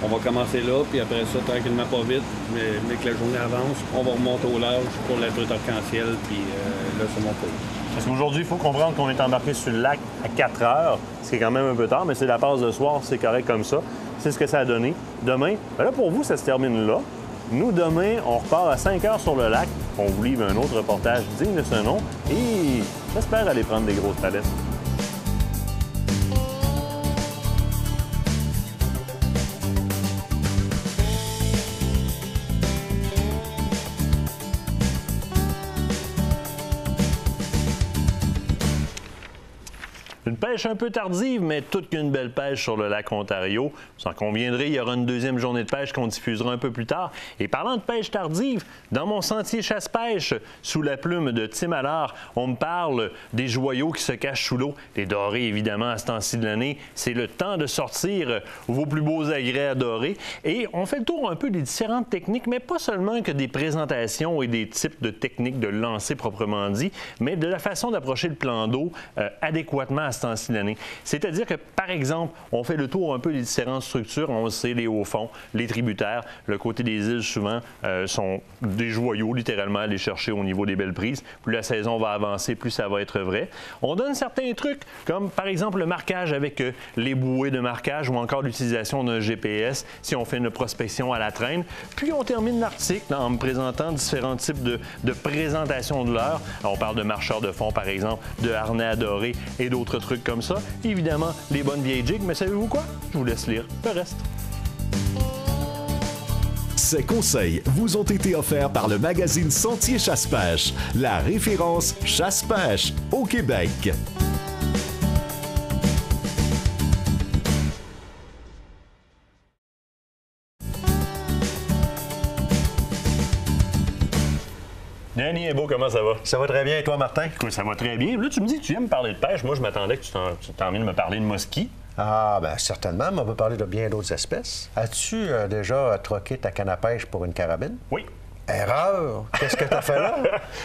On va commencer là, puis après ça, tranquillement, pas vite, mais que la journée avance, on va remonter au large pour la truite arc-en-ciel, puis le saumon rouge. Parce qu'aujourd'hui, il faut comprendre qu'on est embarqué sur le lac à 4 heures, ce qui est quand même un peu tard, mais c'est la passe de soir, c'est correct comme ça. C'est ce que ça a donné. Demain, ben là, pour vous, ça se termine là. Nous, demain, on repart à 5 heures sur le lac. On vous livre un autre reportage digne de ce nom et j'espère aller prendre des grosses palettes. Une pêche un peu tardive, mais toute qu'une belle pêche sur le lac Ontario. Vous en conviendrez, il y aura une deuxième journée de pêche qu'on diffusera un peu plus tard. Et parlant de pêche tardive, dans mon sentier chasse-pêche, sous la plume de Tim Allard, on me parle des joyaux qui se cachent sous l'eau. Les dorés, évidemment, à ce temps-ci de l'année, c'est le temps de sortir vos plus beaux agrès à dorer. Et on fait le tour un peu des différentes techniques, mais pas seulement que des présentations et des types de techniques de lancer proprement dit, mais de la façon d'approcher le plan d'eau adéquatement à ce temps-ci de l'année. C'est-à-dire que, par exemple, on fait le tour un peu des différentes structures. On sait les hauts-fonds, les tributaires. Le côté des îles, souvent, sont des joyaux, littéralement, à aller chercher au niveau des belles prises. Plus la saison va avancer, plus ça va être vrai. On donne certains trucs, comme par exemple le marquage avec les bouées de marquage ou encore l'utilisation d'un GPS si on fait une prospection à la traîne. Puis on termine l'article en me présentant différents types de présentation de leurre. On parle de marcheurs de fond, par exemple, de harnais à dorer et d'autres trucs comme ça. Évidemment, les bonnes vieilles jigs, mais savez-vous quoi? Je vous laisse lire le reste. Ces conseils vous ont été offerts par le magazine Sentier Chasse-Pêche, la référence chasse-pêche au Québec. Danny Imbeau, comment ça va? Ça va très bien, et toi, Martin? Écoute, ça va très bien. Là, tu me dis que tu viens me parler de pêche. Moi, je m'attendais que tu t'en viennes me parler de mosquit. Ah, bien, certainement, mais on peut parler de bien d'autres espèces. As-tu déjà troqué ta canne à pêche pour une carabine? Oui. Erreur! Qu'est-ce que tu as fait là?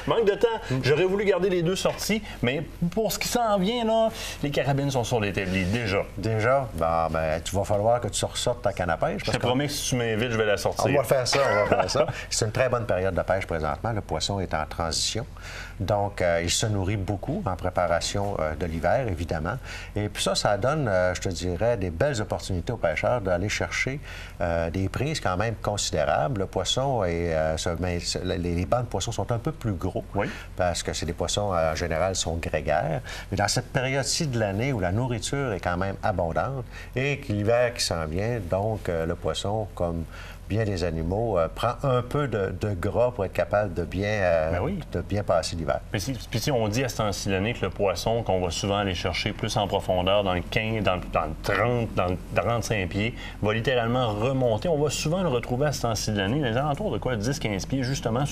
Manque de temps. J'aurais voulu garder les deux sorties, mais pour ce qui s'en vient, là, les carabines sont sur l'établi, déjà. Déjà? Bon, ben, tu vas falloir que tu ressortes ta canne à pêche. Je te promets que si tu m'invites, je vais la sortir. On va faire ça, on va faire ça. C'est une très bonne période de pêche présentement. Le poisson est en transition. Donc, il se nourrit beaucoup en préparation de l'hiver, évidemment. Et puis ça donne, je te dirais, des belles opportunités aux pêcheurs d'aller chercher des prises quand même considérables. Le poisson est... les bancs de poissons sont un peu plus gros parce que c'est des poissons, en général, sont grégaires. Mais dans cette période-ci de l'année où la nourriture est quand même abondante et que l'hiver qui s'en vient, donc le poisson, comme bien des animaux, prend un peu de gras pour être capable de bien passer l'hiver. Puis si on dit à ce temps-ci de l'année que le poisson qu'on va souvent aller chercher plus en profondeur, dans le 15, dans le 30, dans le 35 pieds, va littéralement remonter. On va souvent le retrouver à ce temps-ci de l'année, dans les alentours de quoi, 10-15 pieds, justement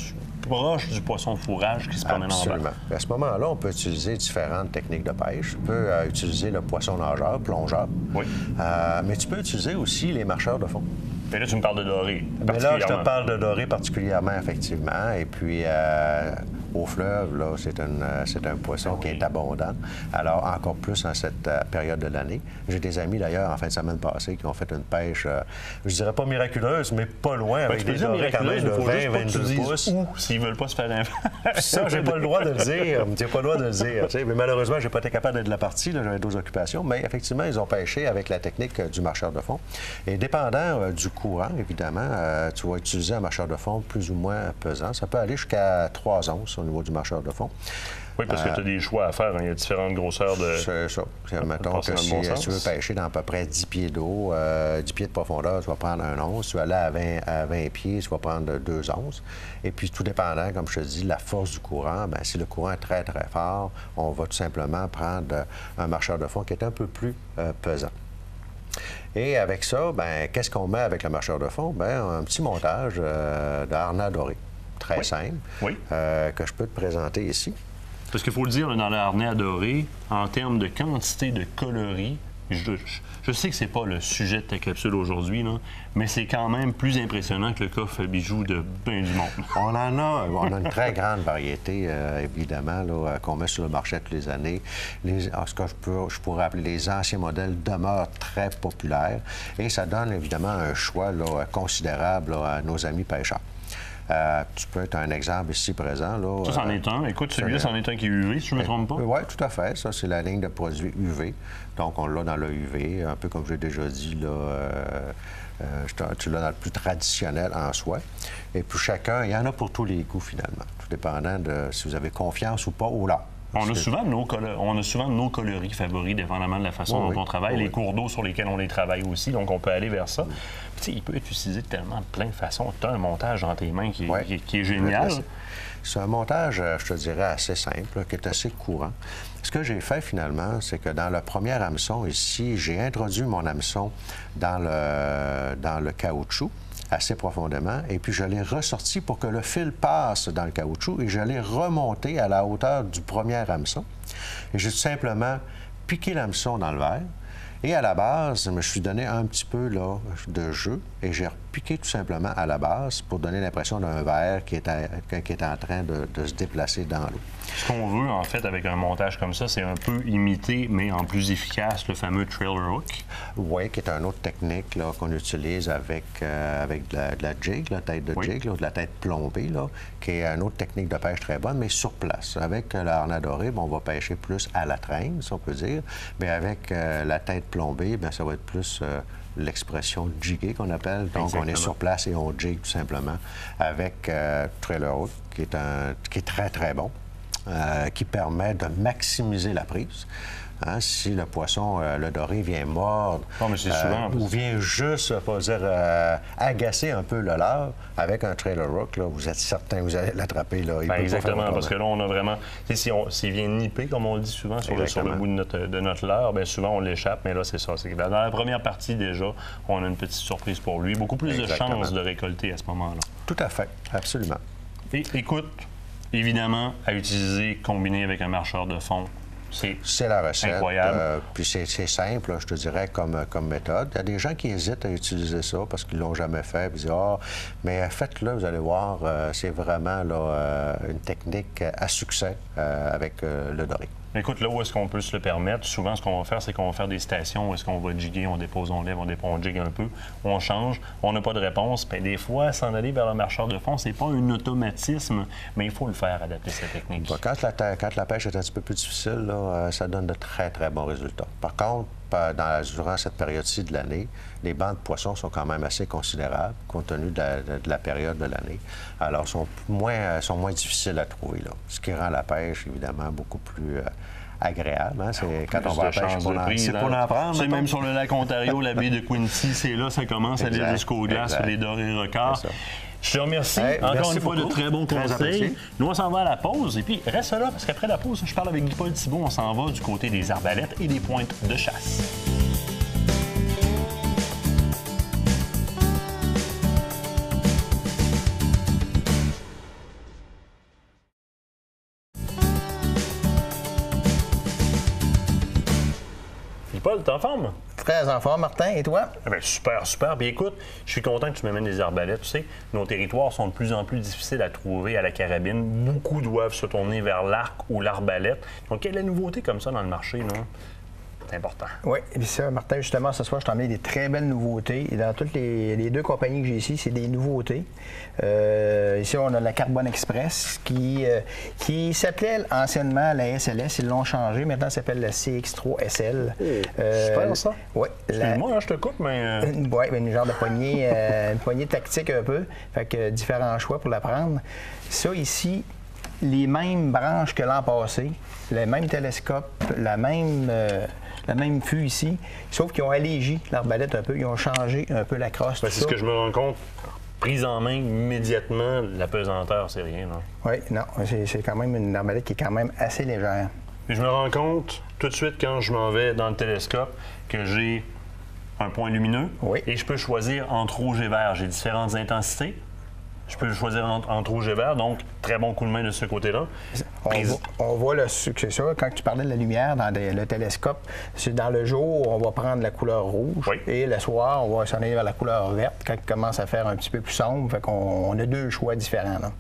proche du poisson de fourrage qui se promène en bas. À ce moment-là, on peut utiliser différentes techniques de pêche. Tu peux utiliser le poisson nageur, plongeur. Oui. Mais tu peux utiliser aussi les marcheurs de fond. Mais là, tu me parles de doré. Mais là, je te parle de doré particulièrement, effectivement. Et puis, au fleuve, là, c'est un poisson qui est abondant. Alors, encore plus en cette période de l'année. J'ai des amis, d'ailleurs, en fin de semaine passée, qui ont fait une pêche, je dirais pas miraculeuse, mais pas loin, avec des dorés quand même de 20-22 pouces. S'ils veulent pas se faire Ça, j'ai pas le droit de le dire. J'ai pas le droit de le dire. Mais malheureusement, j'ai pas été capable d'être de la partie. J'avais d'autres occupations. Mais effectivement, ils ont pêché avec la technique du marcheur de fond. Et dépendant du courant, évidemment, tu vas utiliser un marcheur de fond plus ou moins pesant. Ça peut aller jusqu'à 3 onces au niveau du marcheur de fond. Oui, parce que tu as des choix à faire. Hein. Il y a différentes grosseurs de... C'est ça. Mettons que si tu veux pêcher dans à peu près 10 pieds d'eau, 10 pieds de profondeur, tu vas prendre 1 once. Si tu vas aller à 20 pieds, tu vas prendre 2 onces. Et puis, tout dépendant, comme je te dis, la force du courant, bien, si le courant est très, très fort, on va tout simplement prendre un marcheur de fond qui est un peu plus pesant. Et avec ça, bien, qu'est-ce qu'on met avec le marcheur de fond? Bien, un petit montage de harnais doré, très simple, que je peux te présenter ici. Parce qu'il faut le dire, dans le harnais à dorer, en termes de quantité de coloris, je sais que c'est pas le sujet de ta capsule aujourd'hui, mais c'est quand même plus impressionnant que le coffre à bijoux de ben du monde. On a une très grande variété, évidemment, qu'on met sur le marché toutes les années. Ce que je pourrais appeler les anciens modèles demeurent très populaires et ça donne évidemment un choix considérable à nos amis pêcheurs. Tu peux être un exemple ici présent. Là, ça, c'en est un. Écoute, celui-là, c'en est un qui est UV, si je ne me trompe pas. Oui, tout à fait. Ça, c'est la ligne de produits UV. Donc, on l'a dans le UV, un peu comme j'ai déjà dit, tu l'as dans le plus traditionnel en soi. Et puis, chacun, il y en a pour tous les goûts, finalement. Tout dépendant de si vous avez confiance ou pas au leurre. On a souvent nos coloris favoris, dépendamment de la façon dont on travaille, les cours d'eau sur lesquels on les travaille aussi, donc on peut aller vers ça. Puis, il peut être utilisé de tellement de plein de façons. Tu as un montage dans tes mains qui est génial. C'est un montage, je te dirais, assez simple, qui est assez courant. Ce que j'ai fait finalement, c'est que dans le premier hameçon ici, j'ai introduit mon hameçon dans le caoutchouc assez profondément, et puis je l'ai ressorti pour que le fil passe dans le caoutchouc et je l'ai remonté à la hauteur du premier hameçon. Et j'ai tout simplement piqué l'hameçon dans le verre. Et à la base, je me suis donné un petit peu là, de jeu et j'ai repiqué tout simplement à la base pour donner l'impression d'un verre qui est en train de se déplacer dans l'eau. Ce qu'on veut, en fait, avec un montage comme ça, c'est un peu imiter, mais en plus efficace, le fameux trailer hook. Oui, qui est une autre technique là, qu'on utilise avec de la jig, la tête de jig, là, de la tête plombée, là, qui est une autre technique de pêche très bonne, mais sur place. Avec le harnais doré, on va pêcher plus à la traîne, si on peut dire, mais avec la tête plombée, bien, ça va être plus l'expression jiguer qu'on appelle. Donc, on est sur place et on jig tout simplement avec trailer hook, qui est très, très bon. Qui permet de maximiser la prise. Hein, si le poisson, le doré, vient mordre ou vient juste, pas dire, agacer un peu le leurre, avec un trailer hook, là, vous êtes certain que vous allez l'attraper. Exactement, parce que là, on a vraiment... S'il vient nipper, comme on le dit souvent, sur le bout de notre leurre, bien souvent, on l'échappe, mais là, c'est ça. C'est que dans la première partie, déjà, on a une petite surprise pour lui. Beaucoup plus de chances de récolter à ce moment-là. Tout à fait, absolument. Et écoute, évidemment, à utiliser combiné avec un marcheur de fond, c'est la recette. Incroyable. Puis c'est simple, je te dirais, comme méthode. Il y a des gens qui hésitent à utiliser ça parce qu'ils ne l'ont jamais fait. Puis ils disent, mais faites-le, vous allez voir, c'est vraiment là, une technique à succès avec le doré. Écoute, là où est-ce qu'on peut se le permettre, souvent, ce qu'on va faire, c'est qu'on va faire des stations où est-ce qu'on va jiguer, on dépose, on lève, on jigue un peu, on change, on n'a pas de réponse. Bien, des fois, s'en aller vers le marcheur de fond, c'est pas un automatisme, mais il faut le faire, adapter cette technique. Quand la pêche est un petit peu plus difficile, là, ça donne de très, très bons résultats. Par contre, durant cette période-ci de l'année, les bancs de poissons sont quand même assez considérables, compte tenu de la période de l'année. Alors, sont moins difficiles à trouver, là, ce qui rend la pêche, évidemment, beaucoup plus agréable. Hein? Quand on va à la pêche, c'est pour en prendre. C'est même sur le lac Ontario, la baie de Quincy, c'est là, ça commence à aller jusqu'aux glaces, les dorés records. Je te remercie encore une fois de très bons conseils. Nous, on s'en va à la pause. Et puis, reste là, parce qu'après la pause, je parle avec Guy-Paul Thibault. On s'en va du côté des arbalètes et des pointes de chasse. Guy-Paul, t'es en forme? Très en forme, Martin. Et toi? Eh bien, super, super. Bien, écoute, je suis content que tu m'amènes des arbalètes. Tu sais, nos territoires sont de plus en plus difficiles à trouver à la carabine. Beaucoup doivent se tourner vers l'arc ou l'arbalète. Donc, quelle est la nouveauté comme ça dans le marché, là? C'est important. Oui, et puis ça, Martin, justement, ce soir, je t'ai emmené des très belles nouveautés. Et dans toutes les deux compagnies que j'ai ici, c'est des nouveautés. Ici, on a la Carbone Express qui s'appelait anciennement la SLS. Ils l'ont changé. Maintenant, ça s'appelle la CX3 SL. Super, ça. Oui. Excuse-moi, je te coupe, mais... Oui, une genre de poignée, une poignée tactique un peu. Fait que différents choix pour la prendre. Ça, ici, les mêmes branches que l'an passé, le même télescope, la même fût ici, sauf qu'ils ont allégé l'arbalète un peu, ils ont changé un peu la crosse. C'est ce que je me rends compte. Prise en main immédiatement, la pesanteur, c'est rien, non? Oui, non, c'est quand même une arbalète qui est quand même assez légère. Et je me rends compte tout de suite quand je m'en vais dans le télescope que j'ai un point lumineux et je peux choisir entre rouge et vert. J'ai différentes intensités. Je peux choisir entre rouge et vert, donc très bon coup de main de ce côté-là. On voit le succès. Quand tu parlais de la lumière dans le télescope, c'est dans le jour, on va prendre la couleur rouge et le soir, on va s'en aller vers la couleur verte quand il commence à faire un petit peu plus sombre. Fait qu'on a deux choix différents. Là.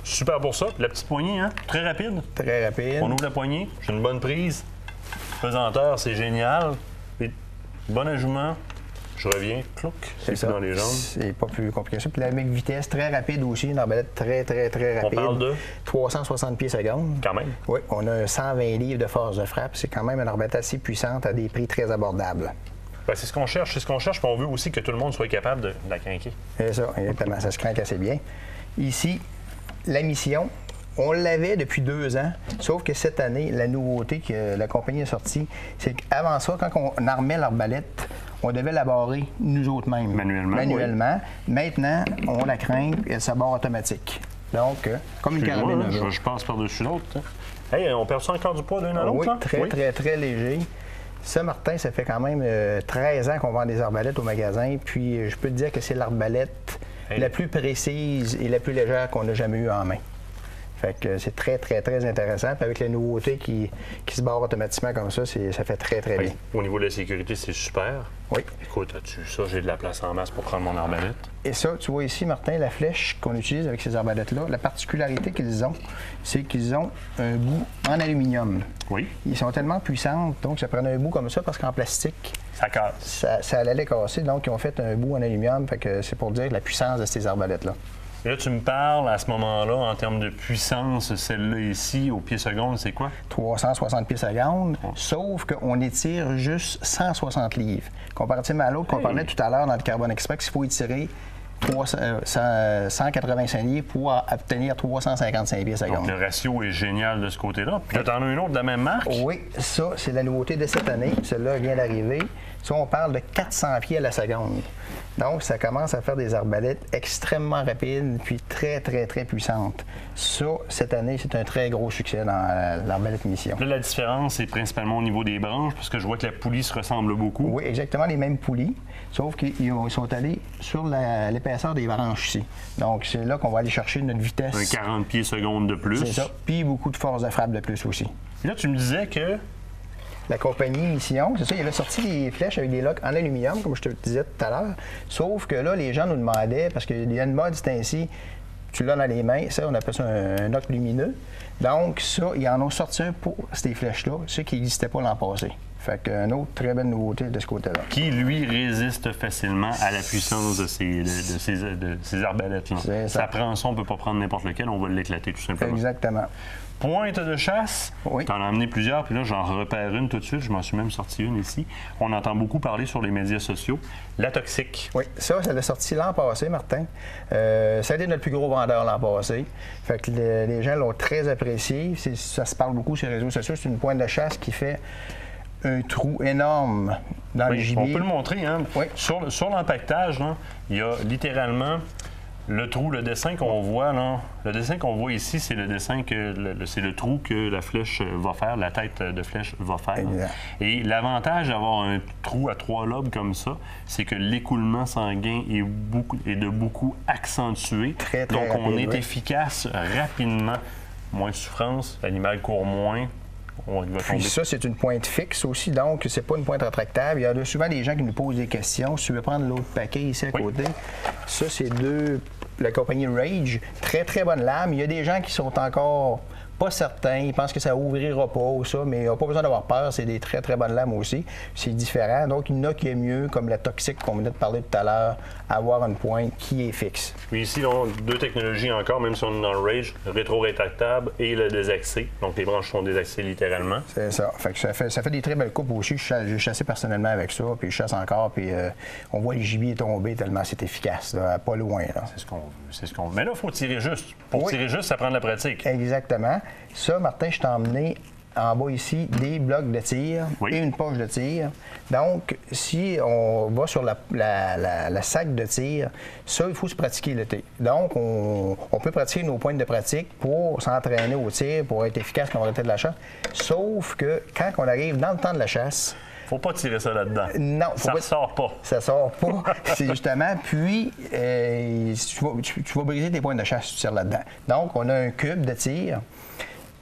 Super pour ça. La petite poignée, hein? Très rapide. Très rapide. On ouvre la poignée. J'ai une bonne prise. Pesanteur, c'est génial. Et bon ajustement. Je reviens, clouc, c'est dans les jambes. C'est pas plus compliqué que ça. Puis la même vitesse, très rapide aussi, une arbalète très, très, très rapide. On parle de? 360 pieds secondes. Quand même. Oui, on a 120 livres de force de frappe. C'est quand même une arbalète assez puissante à des prix très abordables. Bien, c'est ce qu'on cherche, puis on veut aussi que tout le monde soit capable de la craquer. C'est ça, exactement. Ça se craque assez bien. Ici, la mission, On l'avait depuis 2 ans, sauf que cette année, la nouveauté que la compagnie a sortie, c'est qu'avant ça, quand on armait l'arbalète, on devait la barrer nous autres mêmes. Manuellement. Oui. Maintenant, on la craint et elle se barre automatique. Donc, comme une carabine à jour. Je passe par-dessus l'autre. Hein. Hey, on perd ça encore du poids d'un à l'autre? Oui, là? très léger. Ça, Martin, ça fait quand même 13 ans qu'on vend des arbalètes au magasin. Puis, je peux te dire que c'est l'arbalète la plus précise et la plus légère qu'on a jamais eue en main. Fait que c'est très intéressant. Puis avec les nouveautés qui se barrent automatiquement comme ça, ça fait très bien. Au niveau de la sécurité, c'est super. Oui. Écoute, as-tu ça? J'ai de la place en masse pour prendre mon arbalète. Et ça, tu vois ici, Martin, la flèche qu'on utilise avec ces arbalètes-là, la particularité qu'ils ont, c'est qu'ils ont un bout en aluminium. Oui. Ils sont tellement puissants, donc ça prenait un bout comme ça parce qu'en plastique, ça casse. Ça allait casser, donc ils ont fait un bout en aluminium. Fait que c'est pour dire la puissance de ces arbalètes-là. Et là, tu me parles à ce moment-là, en termes de puissance, celle-là ici, au pied seconde, c'est quoi? 360 pieds secondes, sauf qu'on étire juste 160 livres. Comparativement à l'autre qu'on parlait tout à l'heure dans le Carbone Express, il faut étirer 185 livres pour obtenir 355 pieds secondes. Donc, le ratio est génial de ce côté-là. Puis là, t'en as une autre de la même marque? Oui, ça, c'est la nouveauté de cette année. Celle-là vient d'arriver. Ça, on parle de 400 pieds à la seconde. Donc, ça commence à faire des arbalètes extrêmement rapides puis très puissantes. Ça, cette année, c'est un très gros succès dans l'arbalète mission. Là, la différence, c'est principalement au niveau des branches, parce que je vois que la poulie se ressemble beaucoup. Oui, exactement les mêmes poulies, sauf qu'ils sont allés sur l'épaisseur des branches ici. Donc, c'est là qu'on va aller chercher notre vitesse. Un 40 pieds secondes de plus. C'est ça. Puis beaucoup de force de frappe de plus aussi. Et là, tu me disais que... La compagnie Mission, c'est ça, il avait sorti des flèches avec des locks en aluminium, comme je te le disais tout à l'heure. Sauf que là, les gens nous demandaient, parce qu'il y a une mode, c'est ainsi, tu l'as dans les mains, ça, on appelle ça un lock lumineux. Donc, ça, ils en ont sorti un pour ces flèches-là, ce qui n'existait pas l'an passé. Fait qu'une autre très belle nouveauté de ce côté-là. Qui, lui, résiste facilement à la puissance de ces arbalètes-là. Ça prend ça, on ne peut pas prendre n'importe lequel, on va l'éclater tout simplement. Exactement. Pointe de chasse, oui. Tu en as amené plusieurs, puis là, j'en repère une tout de suite. Je m'en suis même sorti une ici. On entend beaucoup parler sur les médias sociaux. La toxique. Oui, ça l'a sorti l'an passé, Martin. Ça a été notre plus gros vendeur l'an passé. Fait que les gens l'ont très apprécié. Ça se parle beaucoup sur les réseaux sociaux. C'est une pointe de chasse qui fait un trou énorme dans le gibier. On peut le montrer, hein? Oui. Sur l'empaquetage, il y a littéralement le trou, le dessin qu'on voit, là, le dessin qu'on voit ici, c'est le dessin c'est le trou que la flèche va faire, la tête de flèche va faire. Exact. Et l'avantage d'avoir un trou à 3 lobes comme ça, c'est que l'écoulement sanguin est de beaucoup accentué. Très Donc, rapide, on est efficace rapidement. Moins de souffrance, l'animal court moins. Puis ça, c'est une pointe fixe aussi, donc c'est pas une pointe rétractable. Il y a souvent des gens qui nous posent des questions. Si tu veux prendre l'autre paquet ici à côté, ça, c'est la compagnie Rage. Très bonne lame. Il y a des gens qui sont encore pas certains. Ils pensent que ça ouvrira pas ou ça, mais ils n'ont pas besoin d'avoir peur. C'est des très bonnes lames aussi. C'est différent. Donc, il y en a qui est mieux, comme la toxique qu'on venait de parler tout à l'heure, avoir une pointe qui est fixe. Puis ici, on a 2 technologies encore, même si on est dans le Rage, le rétro-rétractable et le désaxé. Donc, les branches sont désaxées littéralement. C'est ça. Fait que ça fait des très belles coupes aussi. J'ai chassé personnellement avec ça, puis je chasse encore, puis on voit les gibiers tomber tellement c'est efficace, là, pas loin. C'est ce qu'on veut. Mais là, il faut tirer juste. Pour tirer juste, ça prend de la pratique. Exactement. Ça, Martin, je t'ai emmené en bas ici des blocs de tir et une poche de tir. Donc, si on va sur la sac de tir, ça, il faut se pratiquer l'été. Donc, on peut pratiquer nos pointes de pratique pour s'entraîner au tir, pour être efficace quand on va arrêter de la chasse. Sauf que quand on arrive dans le temps de la chasse, faut pas tirer ça là-dedans. Non. Ça sort pas. Ça sort pas. C'est justement. Puis, tu vas briser tes pointes de chasse si tu tires là-dedans. Donc, on a un cube de tir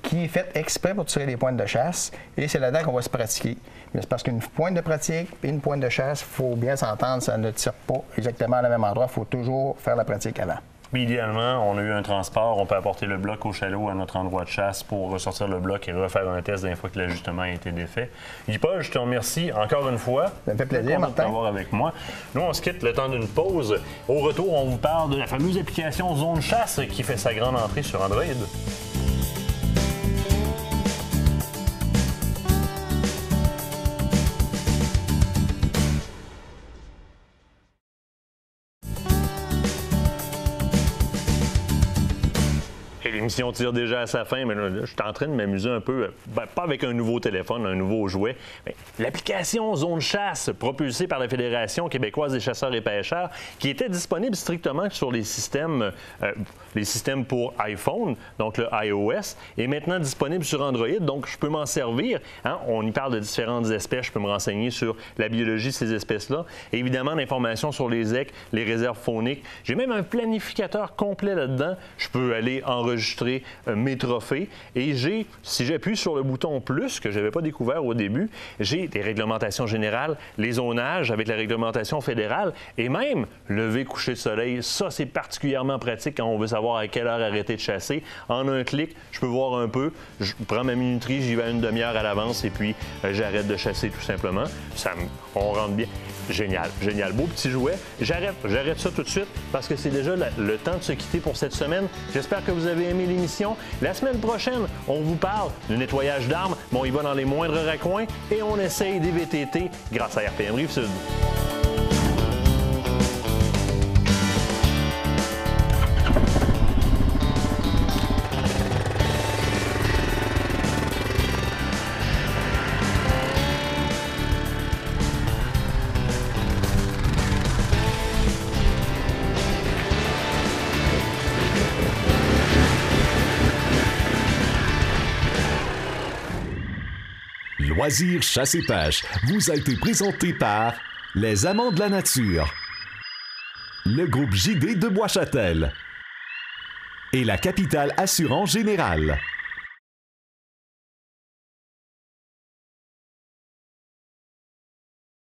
qui est fait exprès pour tirer les pointes de chasse. Et c'est là-dedans qu'on va se pratiquer. Mais c'est parce qu'une pointe de pratique et une pointe de chasse, il faut bien s'entendre, ça ne tire pas exactement au même endroit. Il faut toujours faire la pratique avant. Puis idéalement, on a eu un transport, on peut apporter le bloc au chalot à notre endroit de chasse pour ressortir le bloc et refaire un test d'une fois que l'ajustement a été défait. Guy-Paul, je te remercie encore une fois. Ça me fait plaisir, Martin. De t'avoir avec moi. Nous, on se quitte le temps d'une pause. Au retour, on vous parle de la fameuse application Zone Chasse qui fait sa grande entrée sur Android. l'émission tire déjà à sa fin, mais là, je suis en train de m'amuser un peu, pas avec un nouveau téléphone, un nouveau jouet, mais l'application Zone Chasse, propulsée par la Fédération québécoise des chasseurs et pêcheurs, qui était disponible strictement sur les systèmes pour iPhone, donc le iOS, est maintenant disponible sur Android, donc je peux m'en servir. Hein? On y parle de différentes espèces, je peux me renseigner sur la biologie de ces espèces-là. Et évidemment, l'information sur les EC, les réserves fauniques. J'ai même un planificateur complet là-dedans. Je peux aller enregistrer mes trophées. Et si j'appuie sur le bouton plus, que je n'avais pas découvert au début, j'ai des réglementations générales, les zonages avec la réglementation fédérale et même lever, coucher de soleil. Ça, c'est particulièrement pratique quand on veut savoir à quelle heure arrêter de chasser. En un clic, je peux voir un peu, je prends ma minuterie, j'y vais à une demi-heure à l'avance et puis j'arrête de chasser tout simplement. On rentre bien. Génial, génial. Beau petit jouet. J'arrête ça tout de suite parce que c'est déjà le temps de se quitter pour cette semaine. J'espère que vous avez aimé l'émission. La semaine prochaine, on vous parle du nettoyage d'armes, mais on y va dans les moindres raccoins et on essaye des VTT grâce à RPM Rive-Sud. Loisirs Chasse et Pêche vous a été présenté par Les Amants de la Nature, le groupe JD de Bois-Châtel et la Capitale Assurance Générale.